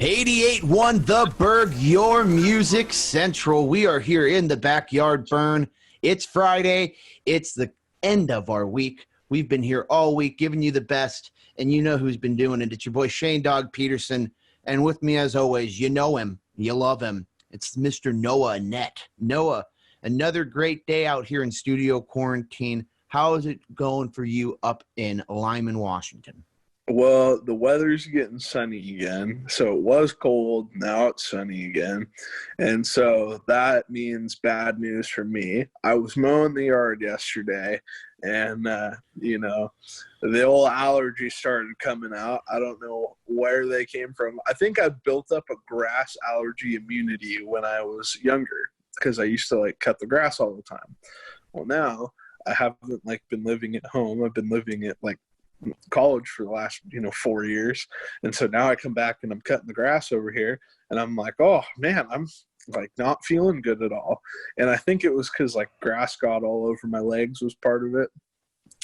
88.1 The Burg, your music central. We are here in the backyard burn. It's Friday. It's the end of our week. We've been here all week giving you the best, and you know who's been doing it. It's your boy Shane Dog Peterson, and with me as always, you know him, you love him. It's Mr. Noah Annette. Noah, another great day out here in studio quarantine. How is it going for you up in Lyman, Washington? Well, the weather's getting sunny again. So it was cold. Now it's sunny again. And so that means bad news for me. I was mowing the yard yesterday and, the old allergies started coming out. I don't know where they came from. I think I built up a grass allergy immunity when I was younger because I used to cut the grass all the time. Well, now I haven't been living at home. I've been living at college for the last 4 years, and so now I come back and I'm cutting the grass over here and I'm like, oh man, I'm not feeling good at all. And I think it was because grass got all over my legs was part of it.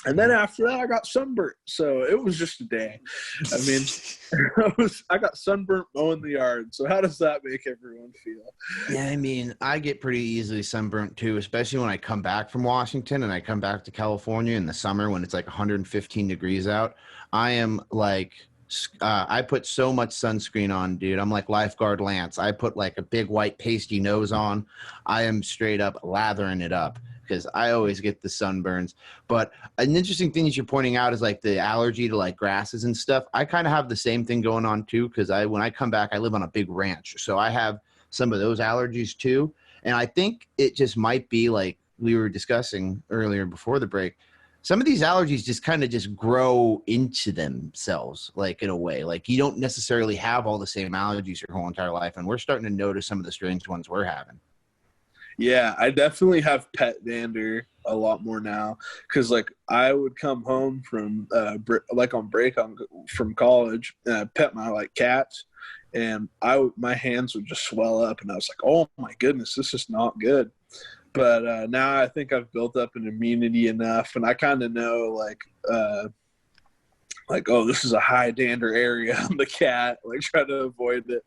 And then after that I got sunburnt, so it was just a day. I mean, I got sunburnt mowing the yard. So how does that make everyone feel? Yeah, I mean, I get pretty easily sunburnt too, especially when I come back from Washington and I come back to California in the summer when it's 115 degrees out. I am I put so much sunscreen on, dude. I'm like Lifeguard Lance. I put a big white pasty nose on. I am straight up lathering it up because I always get the sunburns. But an interesting thing that you're pointing out is the allergy to grasses and stuff. I kind of have the same thing going on too, because when I come back, I live on a big ranch. So I have some of those allergies too. And I think it just might be we were discussing earlier before the break. Some of these allergies just grow into themselves, in a way. You don't necessarily have all the same allergies your whole entire life. And we're starting to notice some of the strange ones we're having. Yeah, I definitely have pet dander a lot more now because I would come home from on break from college and I'd pet my cats and my hands would just swell up and I was like, oh my goodness, this is not good. But now I think I've built up an immunity enough and I kind of know oh, this is a high dander area on the cat, try to avoid it.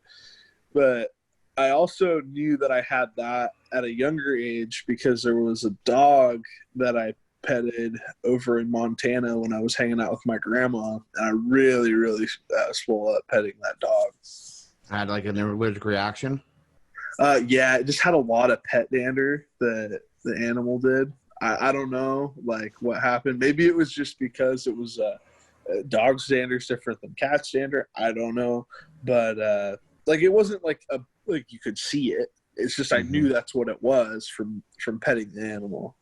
But I also knew that I had that at a younger age because there was a dog that I petted over in Montana when I was hanging out with my grandma, and I really, really swole up petting that dog. Had an allergic reaction? Yeah, it just had a lot of pet dander that the animal did. I don't know, what happened. Maybe it was just because it was dog's dander is different than cat's dander. I don't know, but it wasn't you could see it. It's just I knew that's what it was from petting the animal.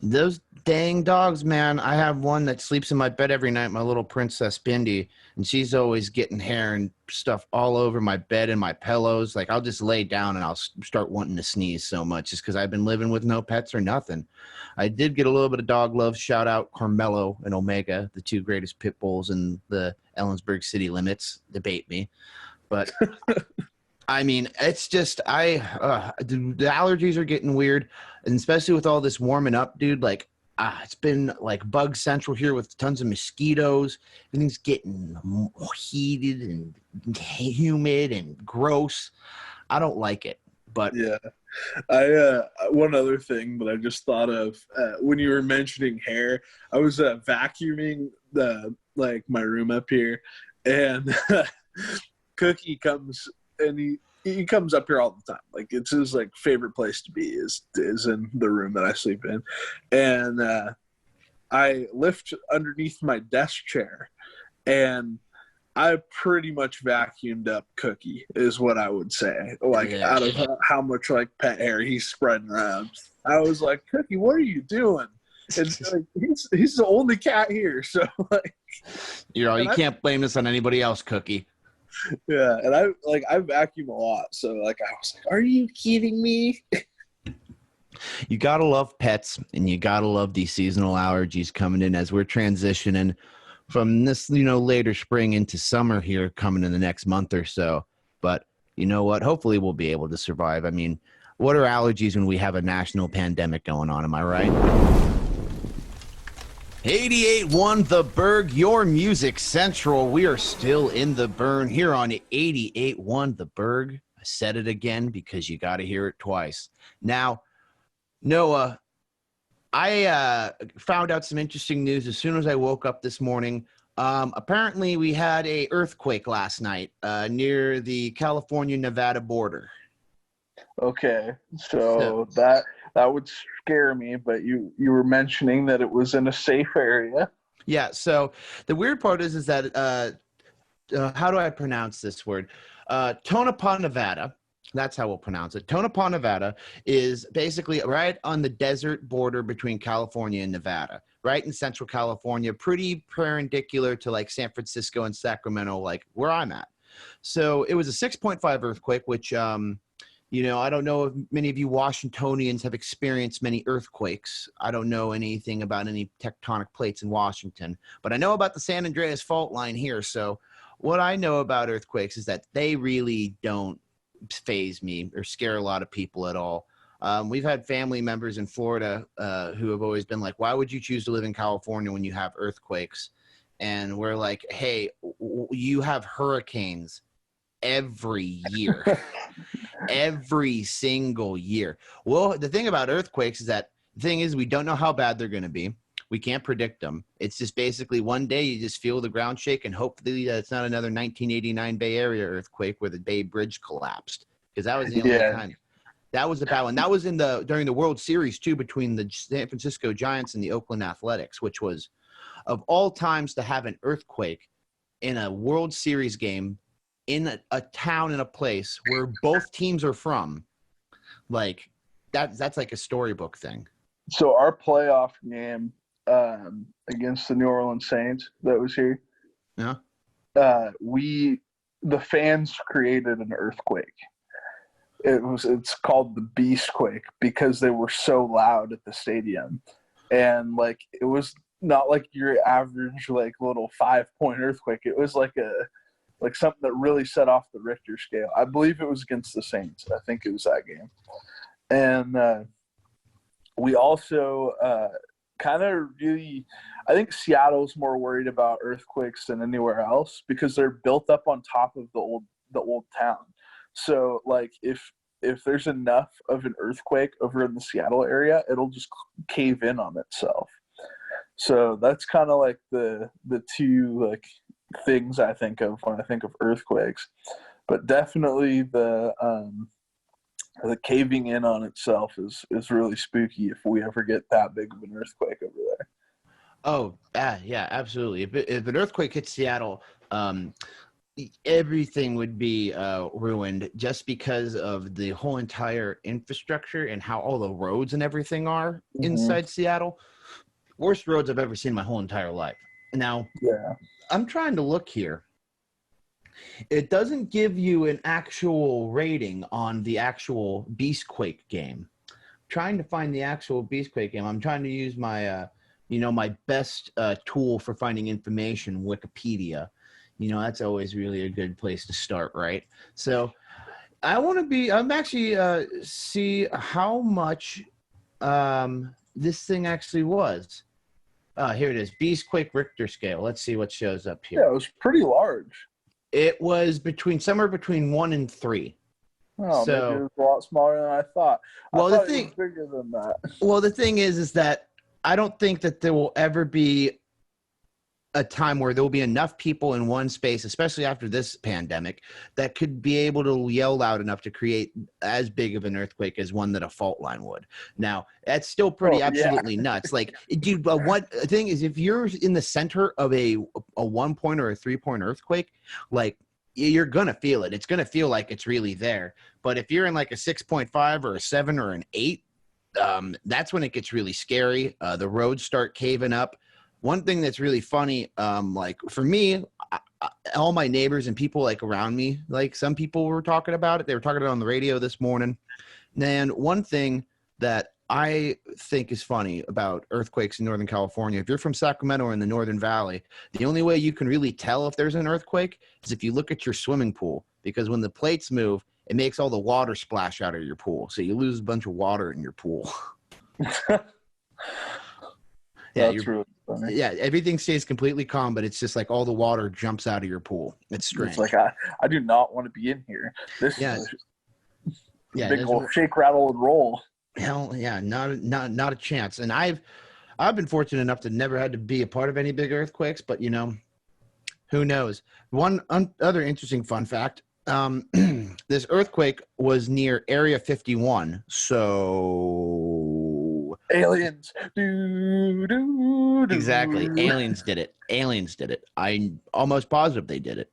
Those dang dogs, man. I have one that sleeps in my bed every night, my little Princess Bindi, and she's always getting hair and stuff all over my bed and my pillows. I'll just lay down and I'll start wanting to sneeze so much just because I've been living with no pets or nothing. I did get a little bit of dog love. Shout out Carmelo and Omega, the two greatest pit bulls in the Ellensburg city limits. Debate me. But I mean, it's just the allergies are getting weird, and especially with all this warming up, dude. It's been bug central here with tons of mosquitoes. Everything's getting heated and humid and gross. I don't like it, but yeah. One other thing that I just thought of when you were mentioning hair, I was vacuuming my room up here, and Cookie comes and he comes up here all the time. It's his favorite place to be is in the room that I sleep in. And I lift underneath my desk chair and I pretty much vacuumed up Cookie is what I would say. Out of how much pet hair he's spreading around. I was like, Cookie, what are you doing? And he's the only cat here. So you can't blame this on anybody else, Cookie. Yeah, and I vacuum a lot, so I was like, "Are you kidding me?" You gotta love pets, and you gotta love these seasonal allergies coming in as we're transitioning from this, later spring into summer here, coming in the next month or so. But you know what? Hopefully, we'll be able to survive. I mean, what are allergies when we have a national pandemic going on? Am I right? 88.1 The Burg, your music central. We are still in the burn here on 88.1 The Burg. I said it again because you got to hear it twice. Now, Noah, I found out some interesting news as soon as I woke up this morning. Apparently, we had a earthquake last night near the California-Nevada border. Okay, so that would scare me, but you were mentioning that it was in a safe area. Yeah, so the weird part is that, how do I pronounce this word? Tonopah, Nevada. That's how we'll pronounce it. Tonopah, Nevada is basically right on the desert border between California and Nevada, right in central California, pretty perpendicular to like San Francisco and Sacramento, like where I'm at. So it was a 6.5 earthquake, which, I don't know if many of you Washingtonians have experienced many earthquakes. I don't know anything about any tectonic plates in Washington, but I know about the San Andreas fault line here. So what I know about earthquakes is that they really don't faze me or scare a lot of people at all. We've had family members in Florida who have always been like, why would you choose to live in California when you have earthquakes? And we're like, hey, you have hurricanes every year. Every single year. Well, the thing about earthquakes is that the thing is we don't know how bad they're going to be. We can't predict them. It's just basically one day you just feel the ground shake and hopefully that it's not another 1989 Bay Area earthquake where the Bay Bridge collapsed, because that was the only time. That was the bad one. That was during the World Series too, between the San Francisco Giants and the Oakland Athletics, which was of all times to have an earthquake in a World Series game in a town, in a place where both teams are from. Like that's like a storybook thing. So our playoff game against the New Orleans Saints that was here, Yeah. The fans created an earthquake. It's called the Beastquake because they were so loud at the stadium. And like it was not like your average like little 5-point earthquake. It was like something that really set off the Richter scale. I believe it was against the Saints. I think it was that game. And we also kind of really – I think Seattle's more worried about earthquakes than anywhere else because they're built up on top of the old town. So, like, if there's enough of an earthquake over in the Seattle area, it'll just cave in on itself. So that's kind of like the two, like – things I think of when I think of earthquakes, but definitely the caving in on itself is really spooky if we ever get that big of an earthquake over there. Oh, yeah, absolutely. If an earthquake hits Seattle, everything would be ruined just because of the whole entire infrastructure and how all the roads and everything are inside Seattle. Worst roads I've ever seen in my whole entire life. Now, yeah. I'm trying to look here. It doesn't give you an actual rating on the actual Beastquake game. I'm trying to find the actual Beastquake game. I'm trying to use my, my best tool for finding information, Wikipedia. That's always really a good place to start, right? So I'm actually see how much this thing actually was. Here it is, Beastquake Richter scale. Let's see what shows up here. Yeah, it was pretty large. It was somewhere between 1 and 3. Oh, so, maybe it was a lot smaller than I thought. Well, it was bigger than that. Well, the thing is that I don't think that there will ever be a time where there will be enough people in one space, especially after this pandemic, that could be able to yell loud enough to create as big of an earthquake as one that a fault line would. Now, that's still pretty absolutely nuts. Like, dude, what the thing is, if you're in the center of a 1-point or a 3-point earthquake, like, you're going to feel it. It's going to feel like it's really there. But if you're in like a 6.5 or a 7 or an 8, that's when it gets really scary. The roads start caving up. One thing that's really funny, like for me, all my neighbors and people like around me, like some people were talking about it. They were talking about it on the radio this morning. And one thing that I think is funny about earthquakes in Northern California, if you're from Sacramento or in the Northern Valley, the only way you can really tell if there's an earthquake is if you look at your swimming pool, because when the plates move, it makes all the water splash out of your pool. So you lose a bunch of water in your pool. Yeah, That's really funny. yeah, everything stays completely calm, but it's just like all the water jumps out of your pool. It's strange. It's like I do not want to be in here. This Yeah. is Yeah, big old shake, rattle, and roll. hell yeah, not a chance. And I've been fortunate enough to never had to be a part of any big earthquakes, but who knows? One other interesting fun fact: this earthquake was near Area 51, so Aliens. exactly, aliens did it. Aliens did it. I'm almost positive they did it.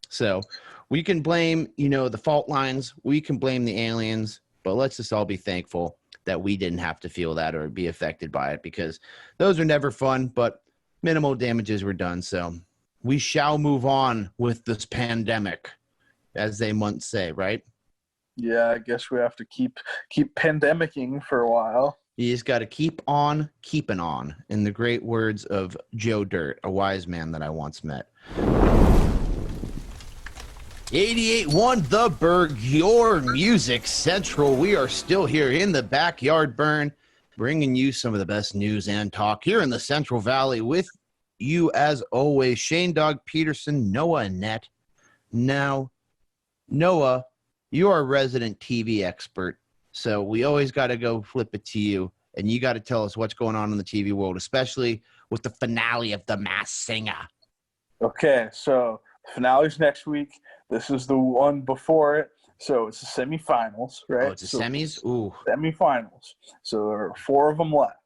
So we can blame, the fault lines. We can blame the aliens, but let's just all be thankful that we didn't have to feel that or be affected by it, because those are never fun, but minimal damages were done. So we shall move on with this pandemic, as they once say, right? Yeah, I guess we have to keep pandemicking for a while. You just got to keep on keeping on, in the great words of Joe Dirt, a wise man that I once met. 88.1 The Burg, your music central. We are still here in the backyard burn, bringing you some of the best news and talk here in the Central Valley with you, as always, Shane Dog Peterson, Noah Annette. Now, Noah, you are a resident TV expert, so we always got to go flip it to you, and you got to tell us what's going on in the TV world, especially with the finale of The Masked Singer. Okay, so finale's next week. This is the one before it, so it's the semifinals, right? Oh, it's the semis? Ooh. Semifinals. So there are 4 of them left.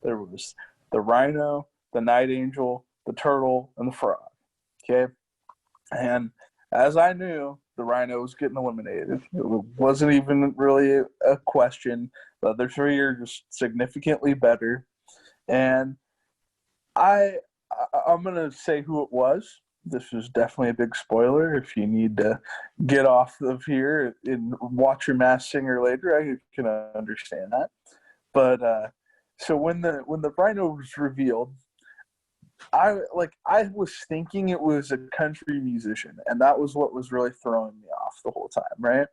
There was the Rhino, the Night Angel, the Turtle, and the Frog. Okay? And as I knew, the Rhino was getting eliminated. It wasn't even really a question. The other 3 are just significantly better. And I'm going to say who it was. This is definitely a big spoiler. If you need to get off of here and watch your Masked Singer later, I can understand that. But so when the Rhino was revealed, I was thinking it was a country musician, and that was what was really throwing me off the whole time, right?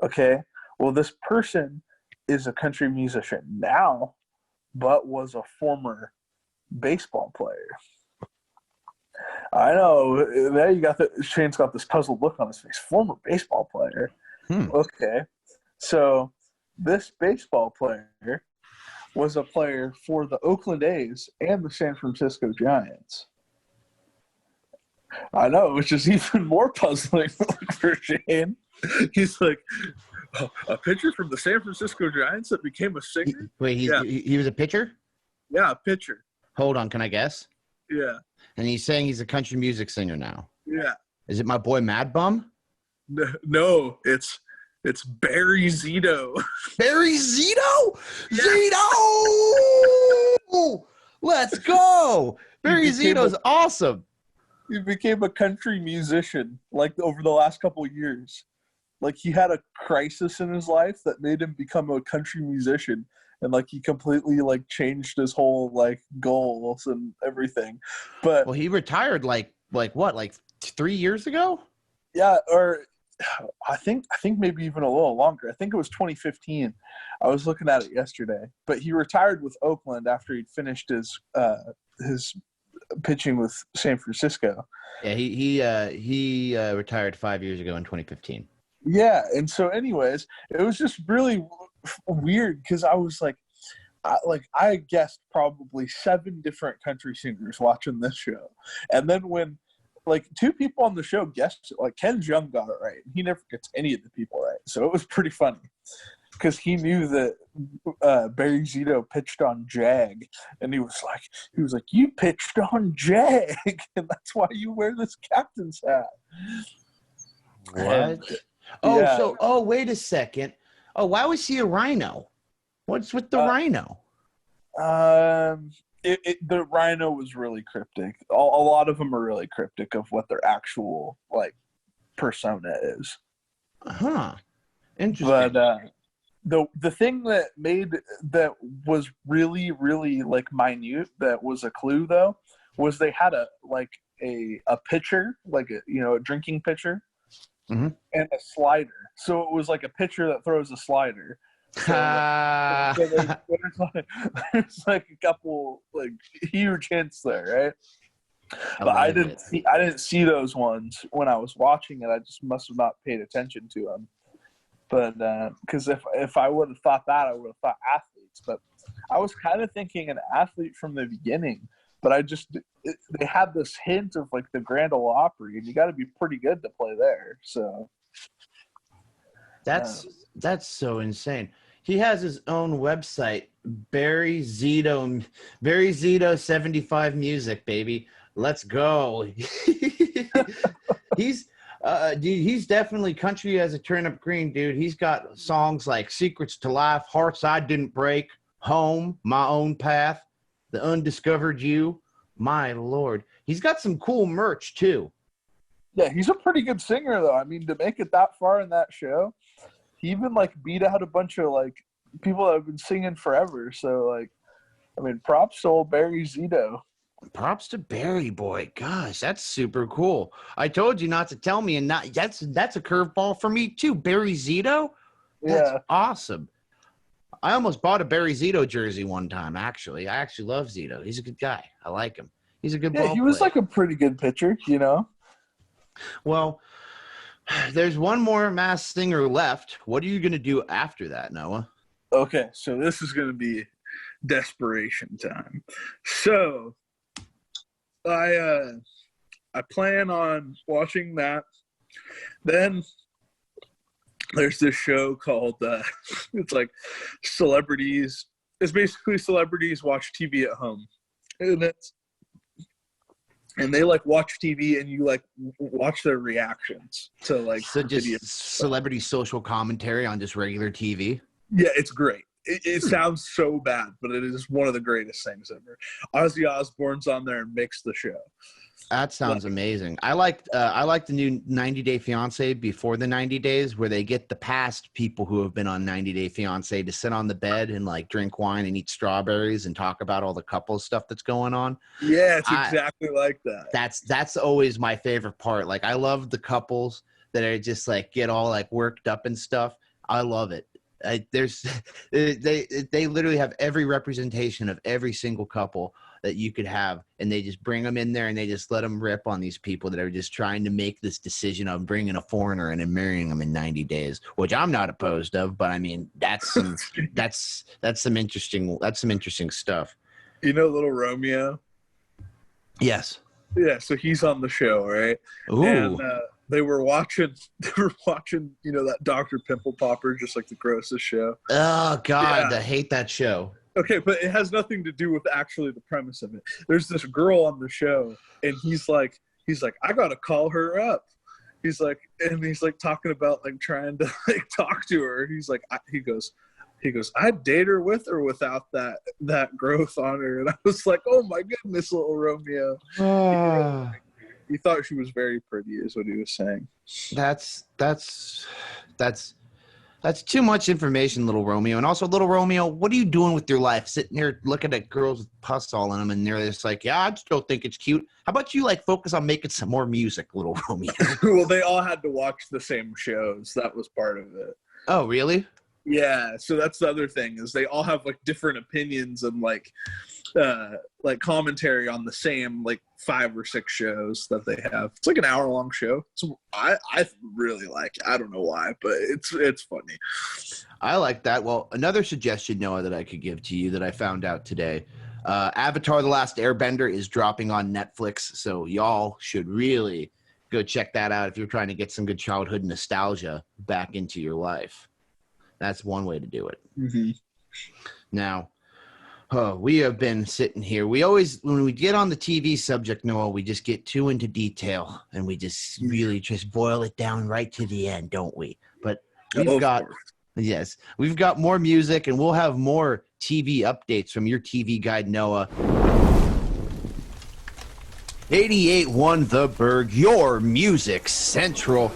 Okay, well, this person is a country musician now, but was a former baseball player. I know. There you got Shane's got this puzzled look on his face. Former baseball player. Okay. So this baseball player was a player for the Oakland A's and the San Francisco Giants. I know, which is even more puzzling for Shane. He's like, a pitcher from the San Francisco Giants that became a singer? Wait, he was a pitcher? Yeah, a pitcher. Hold on, can I guess? Yeah. And he's saying he's a country music singer now. Yeah. Is it my boy Mad Bum? No, it's Barry Zito. Barry Zito? Yeah. Zito! Let's go! Barry Zito's awesome. He became a country musician, over the last couple of years. He had a crisis in his life that made him become a country musician. And he completely changed his whole goals and everything. But he retired what 3 years ago? Yeah, or I think maybe even a little longer. I think it was 2015. I was looking at it yesterday. But he retired with Oakland after he'd finished his pitching with San Francisco. Yeah, he retired 5 years ago in 2015. Yeah, and so anyways, it was just really weird because I was I guessed probably 7 different country singers watching this show, and then when 2 people on the show guessed it, Ken Jeong got it right. He never gets any of the people right, so it was pretty funny because he knew that Barry Zito pitched on Jag, and he was like, you pitched on Jag, and that's why you wear this captain's hat. What? Wait a second. Oh, why was he a rhino? What's with the rhino? The rhino was really cryptic. A lot of them are really cryptic of what their actual persona is. Huh. Interesting. But the thing that was really really minute, that was a clue though, was they had a pitcher, a drinking pitcher. Mm-hmm. And a slider. So it was like a pitcher that throws a slider, So, there's like a couple like huge hints there, right? But I didn't see those ones when I was watching it. I just must have not paid attention to them. But because if I would have thought that, I would have thought athletes. But I was kind of thinking an athlete from the beginning. But they had this hint of like the Grand Ole Opry, and you got to be pretty good to play there. So that's so insane. He has his own website, Barry Zito 75 Music, baby. Let's go. He's definitely country as a turnip green, dude. He's got songs like Secrets to Life, Hearts I Didn't Break, Home, My Own Path, The Undiscovered You. My Lord. He's got some cool merch too. Yeah, he's a pretty good singer though. I mean, to make it that far in that show, he even like beat out a bunch of like people that have been singing forever. So like, I mean, props to old Barry Zito. Props to Barry boy. Gosh, that's super cool. I told you not to tell me, and that's a curveball for me too. Barry Zito? That's awesome. I almost bought a Barry Zito jersey one time, actually. I actually love Zito. He's a good guy. I like him. He's a good ball player. He was like a pretty good pitcher, you know? Well, there's one more Masked Singer left. What are you going to do after that, Noah? Okay, so this is going to be desperation time. So I plan on watching that. Then there's this show called it's like celebrities. It's basically celebrities watch TV at home, and they like watch TV and you like watch their reactions to like just celebrity social commentary on just regular TV. Yeah, it's great. It sounds so bad, but it is one of the greatest things ever. Ozzy Osbourne's on there and makes the show. That sounds amazing. I like the new 90 Day Fiance before the 90 days, where they get the past people who have been on 90 Day Fiance to sit on the bed and like drink wine and eat strawberries and talk about all the couple stuff that's going on. Yeah, it's exactly like that. That's always my favorite part. Like I love the couples that are just like get all like worked up and stuff. I love it. They literally have every representation of every single couple that you could have, and they just bring them in there and they just let them rip on these people that are just trying to make this decision of bringing a foreigner in and marrying them in 90 days, which I'm not opposed of, but I mean that's some interesting stuff. You know Little Romeo? Yes. Yeah, so he's on the show, right? Ooh. And they were watching, you know, that Dr. Pimple Popper, just like the grossest show. Oh God, I hate that show. Okay, but it has nothing to do with actually the premise of it. There's this girl on the show, and he's like, I gotta call her up. He's like talking about like trying to like talk to her. He's like, he goes, I'd date her with or without that growth on her. And I was like, oh my goodness, Little Romeo. He thought she was very pretty, is what he was saying. That's too much information, Little Romeo. And also, Little Romeo, what are you doing with your life? Sitting here looking at girls with pus all in them, and they're just like, yeah, I still think it's cute. How about you, like, focus on making some more music, Little Romeo? Well, they all had to watch the same shows. That was part of it. Oh, really? Yeah, so that's the other thing, is they all have, like, different opinions and, like commentary on the same, like, 5 or 6 shows that they have. It's like an hour-long show. So I really like it. I don't know why, but it's funny. I like that. Well, another suggestion, Noah, that I could give to you that I found out today, Avatar: The Last Airbender is dropping on Netflix, so y'all should really go check that out if you're trying to get some good childhood nostalgia back into your life. That's one way to do it. Mm-hmm. Now, we have been sitting here. We always, when we get on the TV subject, Noah, we just get too into detail and we just really just boil it down right to the end, don't we? But we've got more music, and we'll have more TV updates from your TV guide, Noah. 88.1 The Burg, your music central.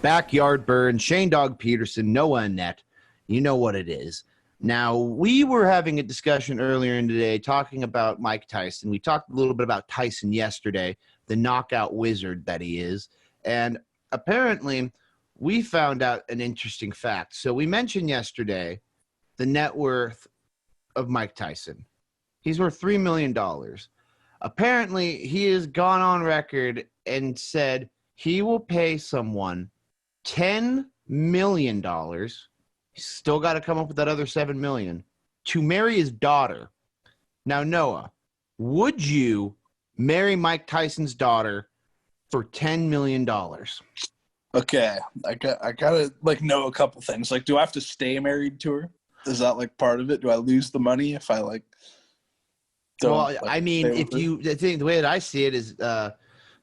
Backyard Burn, Shane Dog Peterson, Noah Annette. You know what it is. Now, we were having a discussion earlier in the day talking about Mike Tyson. We talked a little bit about Tyson yesterday, the knockout wizard that he is. And apparently, we found out an interesting fact. So we mentioned yesterday the net worth of Mike Tyson. He's worth $3 million. Apparently, he has gone on record and said he will pay someone $10 million. He's still got to come up with that other $7 million to marry his daughter. Now, Noah, would you marry Mike Tyson's daughter for $10 million? Okay, I gotta like know a couple things. Like, do I have to stay married to her? Is that like part of it? Do I lose the money if I like? Well, I mean, if you, I think the way that I see it is the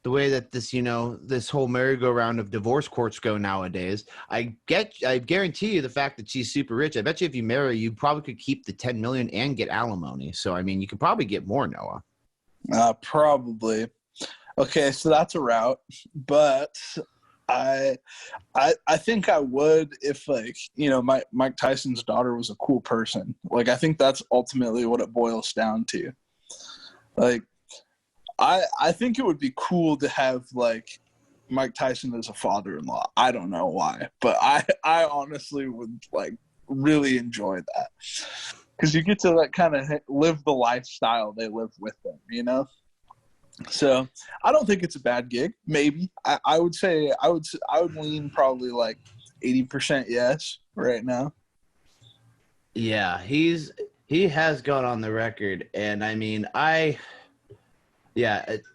way that this, this whole merry-go-round of divorce courts go nowadays. I guarantee you the fact that she's super rich. I bet you if you marry, you probably could keep the $10 million and get alimony. So, I mean, you could probably get more, Noah. Probably. Okay, so that's a route, but I think I would if Mike Tyson's daughter was a cool person. Like, I think that's ultimately what it boils down to. Like, I think it would be cool to have like Mike Tyson as a father-in-law. I don't know why, but I honestly would like really enjoy that because you get to like kind of live the lifestyle they live with them, So I don't think it's a bad gig. Maybe I would say I would lean probably like 80% yes right now. Yeah, he has gone on the record, and I mean,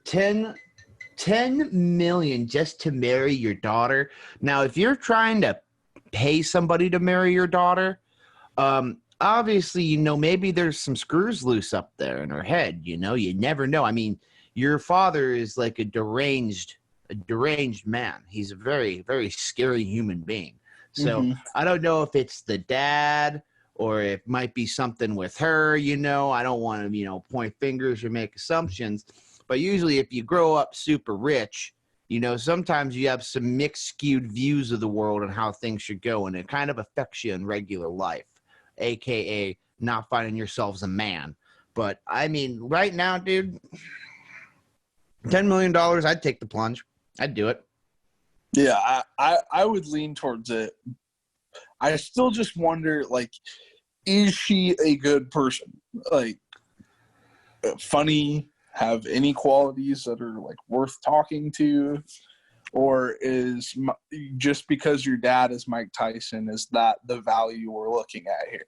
10 million just to marry your daughter. Now, if you're trying to pay somebody to marry your daughter, obviously, maybe there's some screws loose up there in her head. You never know. I mean, your father is like a deranged man. He's a very, very scary human being. So I don't know if it's the dad or it might be something with her. I don't want to, point fingers or make assumptions. But usually if you grow up super rich, sometimes you have some mixed, skewed views of the world and how things should go. And it kind of affects you in regular life, a.k.a. not finding yourselves a man. But, I mean, right now, dude, $10 million, I'd take the plunge. I'd do it. Yeah, I would lean towards it. I still just wonder, like, is she a good person? Like, funny, have any qualities that are, like, worth talking to? Or is just because your dad is Mike Tyson, is that the value we're looking at here?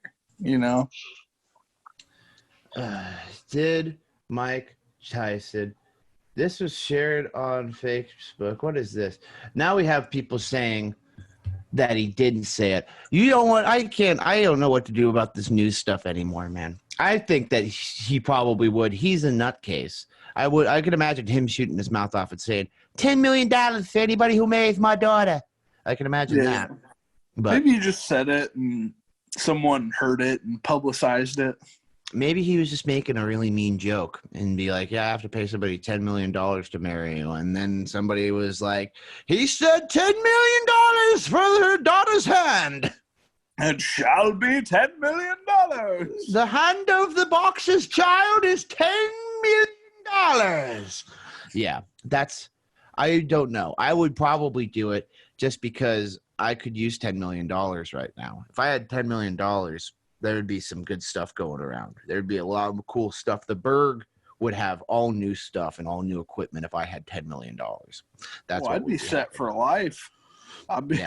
Did Mike Tyson... This was shared on Facebook. What is this? Now we have people saying that he didn't say it. You know what? I don't know what to do about this news stuff anymore, man. I think that he probably would. He's a nutcase. I could imagine him shooting his mouth off and saying, $10 million for anybody who marries my daughter. I can imagine that. But maybe you just said it and someone heard it and publicized it. Maybe he was just making a really mean joke and be like, yeah, I have to pay somebody $10 million to marry you. And then somebody was like, he said $10 million for her daughter's hand. It shall be $10 million. The hand of the boxer's child is $10 million. Yeah, I don't know. I would probably do it just because I could use $10 million right now. If I had $10 million, there would be some good stuff going around. There'd be a lot of cool stuff. The Burg would have all new stuff and all new equipment if I had $10 million. I'd be set for life. I'd be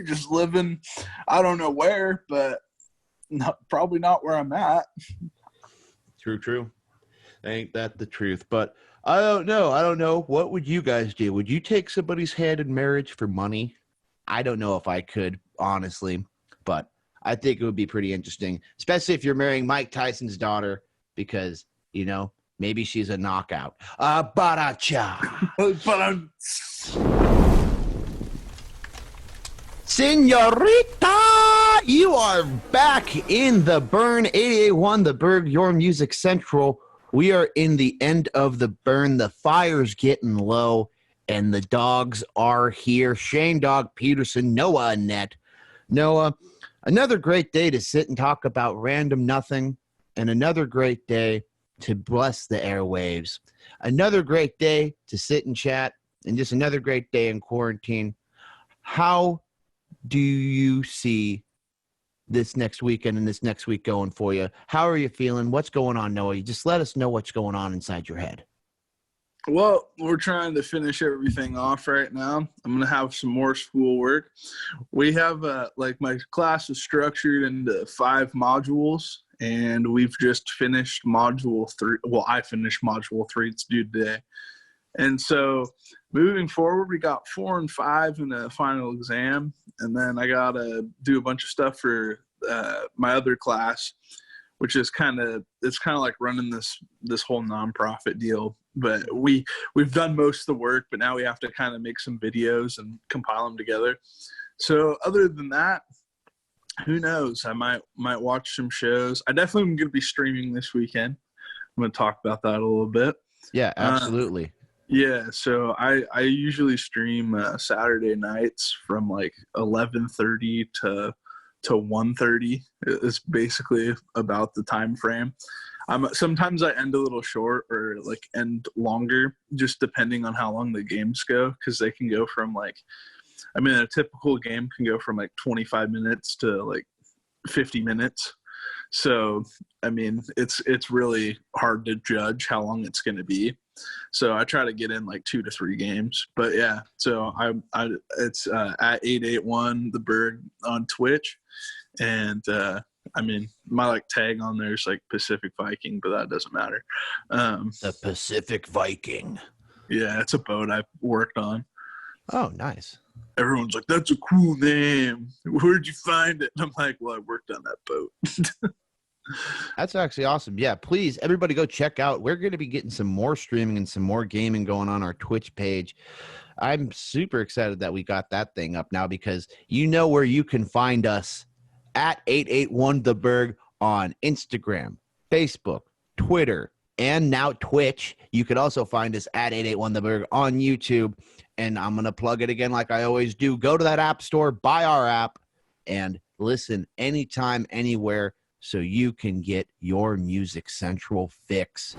just living, I don't know where, but probably not where I'm at. True. Ain't that the truth? But I don't know. What would you guys do? Would you take somebody's hand in marriage for money? I don't know if I could, honestly, but I think it would be pretty interesting, especially if you're marrying Mike Tyson's daughter, because, maybe she's a knockout. Baracha. Senorita, you are back in the Burn 881, the Burg, your music central. We are in the end of the burn. The fire's getting low, and the dogs are here. Shane Dog Peterson, Noah Annette. Noah, another great day to sit and talk about random nothing, and another great day to bless the airwaves. Another great day to sit and chat, and just another great day in quarantine. How do you see this next weekend and this next week going for you. How are you feeling? What's going on, Noah? You just let us know what's going on inside your head. Well, we're trying to finish everything off right now. I'm going to have some more schoolwork. We have, like, my class is structured into 5 modules, and we've just finished module 3. Well, I finished module 3. It's due today. And so moving forward, we got 4 and 5 in the final exam, and then I got to do a bunch of stuff for my other class, which is it's kind of like running this whole nonprofit deal. But we've done most of the work, but now we have to kind of make some videos and compile them together. So other than that, who knows? I might watch some shows. I definitely am going to be streaming this weekend. I'm going to talk about that a little bit. Yeah, absolutely. Yeah, so I usually stream Saturday nights from like 11:30 to 1:30. It's basically about the time frame. Sometimes I end a little short or like end longer, just depending on how long the games go, because they can go from a typical game can go from like 25 minutes to like 50 minutes. So, I mean, it's really hard to judge how long it's going to be. So I try to get in like 2 to 3 games. But yeah, so it's at 881 the Burg on Twitch, and my like tag on there is like Pacific Viking, but that doesn't matter. The Pacific Viking. Yeah, it's a boat I worked on. Oh, nice. Everyone's like, "That's a cool name. Where'd you find it?" And I'm like, "Well, I worked on that boat." That's actually awesome. Yeah, please, everybody go check out. We're going to be getting some more streaming and some more gaming going on our Twitch page. I'm super excited that we got that thing up now, because you know where you can find us at 881 The Burg on Instagram, Facebook, Twitter, and now Twitch. You could also find us at 881 The Burg on YouTube. And I'm going to plug it again like I always do. Go to that app store, buy our app, and listen anytime, anywhere, so you can get your Music Central fix.